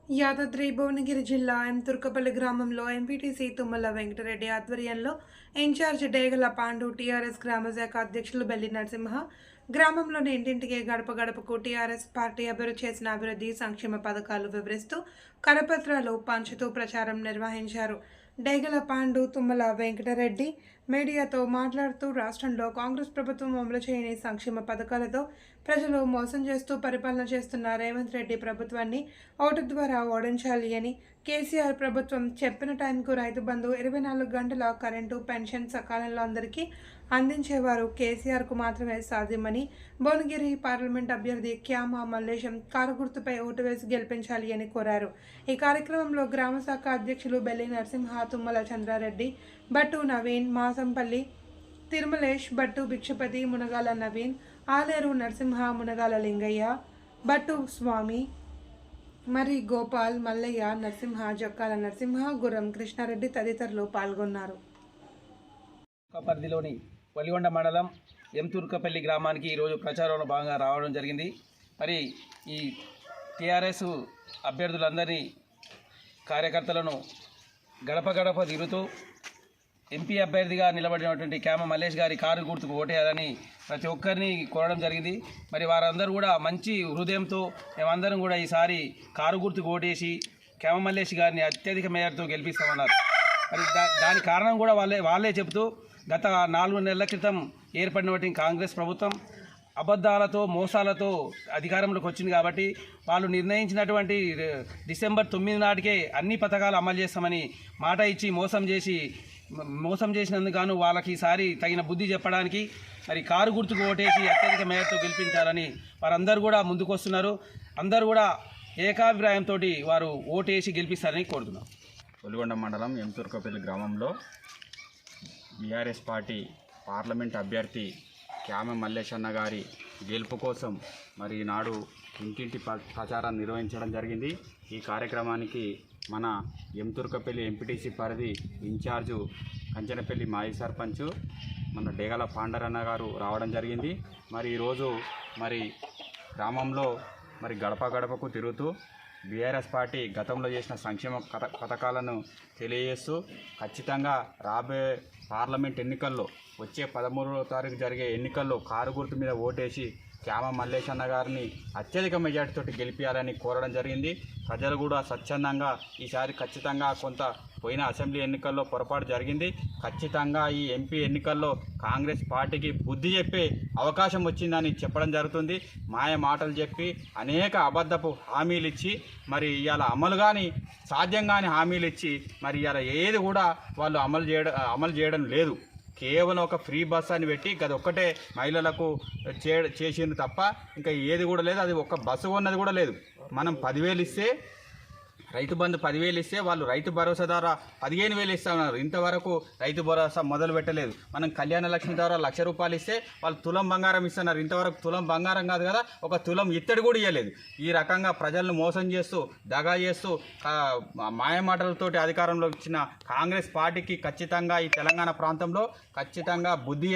యాదాద్రి భువనగిరి జిల్లా తుర్కపల్లి గ్రామంలో ఎంపీటీసీ తుమ్మల వెంకటరెడ్డి ఆధ్వర్యంలో ఇన్ఛార్జ్ డేగల పాండు టీఆర్ఎస్ గ్రామశాఖ అధ్యక్షులు బెల్లి నరసింహ గ్రామంలోని ఇంటింటికి గడప గడపకు టీఆర్ఎస్ పార్టీ అభివృద్ధి చేసిన అభివృద్ధి సంక్షేమ పథకాలు వివరిస్తూ కరపత్రాలు పంచుతూ ప్రచారం నిర్వహించారు. డేగల పాండు తుమ్మల వెంకటరెడ్డి మీడియాతో మాట్లాడుతూ రాష్ట్రంలో కాంగ్రెస్ ప్రభుత్వం అమలు చేయని సంక్షేమ పథకాలతో ప్రజలు మోసం చేస్తూ పరిపాలన చేస్తున్న రేవంత్ రెడ్డి ప్రభుత్వాన్ని ఓటు ద్వారా ఓడించాలి అని, కేసీఆర్ ప్రభుత్వం చెప్పిన టైంకు రైతు బంధు 24 గంటల కరెంటు పెన్షన్ సకాలంలో అందరికీ అందించేవారు కేసీఆర్కు మాత్రమే సాధ్యమని, భువనగిరి పార్లమెంట్ అభ్యర్థి క్యామా మల్లేశం కారు గుర్తుపై ఓటు వేసి గెలిపించాలి అని కోరారు. ఈ కార్యక్రమంలో గ్రామశాఖ అధ్యక్షులు బెల్లి నరసింహ, తుమ్మల చంద్రారెడ్డి, బట్టు నవీన్, మాసంపల్లి తిరుమలేష్, బట్టు భిక్షపతి, మునగాల నవీన్, ఆలేరు నరసింహ, మునగాల లింగయ్య, బట్టు స్వామి, మరి గోపాల్, మల్లయ్య, నరసింహ, జక్కాల నరసింహ, గుర్రం కృష్ణారెడ్డి తదితరులు పాల్గొన్నారు. పరిధిలోని వలిగొండ మండలం తుర్కపల్లి గ్రామానికి ఈరోజు ప్రచారంలో భాగంగా రావడం జరిగింది. మరి ఈ టీఆర్ఎస్ అభ్యర్థులందరినీ కార్యకర్తలను గడప గడప తిరుగుతూ ఎంపీ అభ్యర్థిగా నిలబడినటువంటి క్యామ మల్లేష్ గారి కారు గుర్తుకు ఓటేయాలని ప్రతి ఒక్కరిని కోరడం జరిగింది. మరి వారందరూ కూడా మంచి హృదయంతో మేమందరం కూడా ఈసారి కారు గుర్తుకు ఓటేసి క్యామ మల్లేష్ గారిని అత్యధిక మేయర్తో గెలిపిస్తామన్నారు. మరి దాని కారణం కూడా వాళ్ళే చెబుతూ గత 4 నెలల క్రితం ఏర్పడినటువంటి కాంగ్రెస్ ప్రభుత్వం అబద్ధాలతో మోసాలతో అధికారంలోకి వచ్చింది కాబట్టి వాళ్ళు నిర్ణయించినటువంటి డిసెంబర్ 9 నాటికే అన్ని పథకాలు అమలు చేస్తామని మాట ఇచ్చి మోసం చేసినందుకు గాను వాళ్ళకి ఈసారి తగిన బుద్ధి చెప్పడానికి మరి కారు గుర్తుకు ఓటేసి అత్యధిక మేయర్తో గెలిపించాలని వారందరూ కూడా ముందుకు వస్తున్నారు. అందరూ కూడా ఏకాభిప్రాయంతో వారు ఓటేసి గెలిపిస్తారని కోరుతున్నాం. వలిగొండ మండలం తుర్కపల్లి గ్రామంలో బీఆర్ఎస్ పార్టీ పార్లమెంట్ అభ్యర్థి క్యామ మల్లేశన్న గారి గెలుపు కోసం మరి ఈనాడు ఇంటింటి ప్రచారం నిర్వహించడం జరిగింది. ఈ కార్యక్రమానికి మన తుర్కపల్లి ఎంపీటీసీ పరిధి ఇన్ఛార్జు కంచనపల్లి మాజీ సర్పంచ్ మన డేగల పాండరన్న గారు రావడం జరిగింది. మరి ఈరోజు మరి గ్రామంలో మరి గడప గడపకు తిరుగుతూ బీఆర్ఎస్ పార్టీ గతంలో చేసిన సంక్షేమ పథకాలను తెలియజేస్తూ ఖచ్చితంగా రాబోయే పార్లమెంట్ ఎన్నికల్లో వచ్చే 13వ తారీఖు జరిగే ఎన్నికల్లో కారు గుర్తు మీద ఓటేసి క్యామ మల్లేశన్న గారిని అత్యధిక మెజార్టీతో గెలిపించాలని కోరడం జరిగింది. ప్రజలు కూడా స్వచ్ఛందంగా ఈసారి ఖచ్చితంగా కొంత పోయిన అసెంబ్లీ ఎన్నికల్లో పొరపాటు జరిగింది. ఖచ్చితంగా ఈ ఎంపీ ఎన్నికల్లో కాంగ్రెస్ పార్టీకి బుద్ధి చెప్పే అవకాశం వచ్చిందని చెప్పడం జరుగుతుంది. మాయ మాటలు చెప్పి అనేక అబద్ధపు హామీలు ఇచ్చి మరి ఇవాళ అమలు కానీ సాధ్యం కాని హామీలు ఇచ్చి మరి ఇవాళ ఏది కూడా వాళ్ళు అమలు చేయడం లేదు. కేవలం ఒక ఫ్రీ బస్ అని పెట్టి అది ఒక్కటే మహిళలకు చేసింది తప్ప ఇంకా ఏది కూడా లేదు. అది ఒక్క బస్సు ఉన్నది కూడా లేదు. మనం 10,000 ఇస్తే రైతు బంధు 10,000 ఇస్తే వాళ్ళు రైతు భరోసా ద్వారా 15,000 ఇస్తున్నారు. ఇంతవరకు రైతు భరోసా మొదలు పెట్టలేదు. మనం కళ్యాణ లక్ష్మి ద్వారా 1,00,000 రూపాయలు ఇస్తే వాళ్ళు తులం బంగారం ఇస్తున్నారు. ఇంతవరకు తులం బంగారం కాదు కదా, ఒక తులం ఇత్తడి కూడా ఇవ్వలేదు. ఈ రకంగా ప్రజలను మోసం చేస్తూ దగా చేస్తూ మాయమాటలతోటి అధికారంలో ఇచ్చిన కాంగ్రెస్ పార్టీకి ఖచ్చితంగా ఈ తెలంగాణ ప్రాంతంలో ఖచ్చితంగా బుద్ధి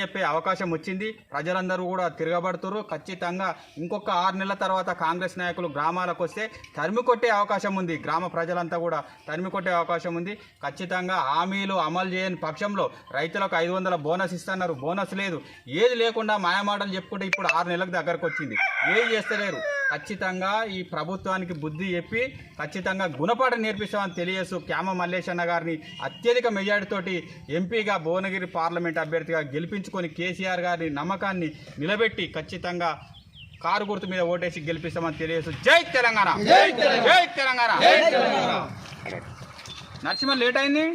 చెప్పే అవకాశం వచ్చింది. ప్రజలందరూ కూడా తిరగబడుతున్నారు. ఖచ్చితంగా ఇంకొక 6 నెలల తర్వాత కాంగ్రెస్ నాయకులు గ్రామాలకు వస్తే తరిమి కొట్టే అవకాశం ఉంది. గ్రామ ప్రజలంతా కూడా తరిమి కొట్టే అవకాశం ఉంది. ఖచ్చితంగా హామీలు అమలు చేయని పక్షంలో రైతులకు 500 బోనస్ ఇస్తున్నారు. బోనస్ లేదు, ఏది లేకుండా మాయమాటలు చెప్పుకుంటే ఇప్పుడు 6 నెలలకు దగ్గరకు వచ్చింది. ఏది చేస్తలేరు. ఖచ్చితంగా ఈ ప్రభుత్వానికి బుద్ధి చెప్పి ఖచ్చితంగా గుణపాఠం నేర్పిస్తామని తెలియజేస్తూ క్యామ మల్లేశన్న గారిని అత్యధిక మెజార్టీతోటి ఎంపీగా భువనగిరి పార్లమెంట్ అభ్యర్థిగా గెలిపించుకొని కేసీఆర్ గారి నమ్మకాన్ని నిలబెట్టి ఖచ్చితంగా కారు గుర్తు మీద ఓటేసి గెలిపిస్తామని తెలియజేస్తూ జై తెలంగాణ, జై తెలంగాణ. నరసింహ లేట్ అయింది.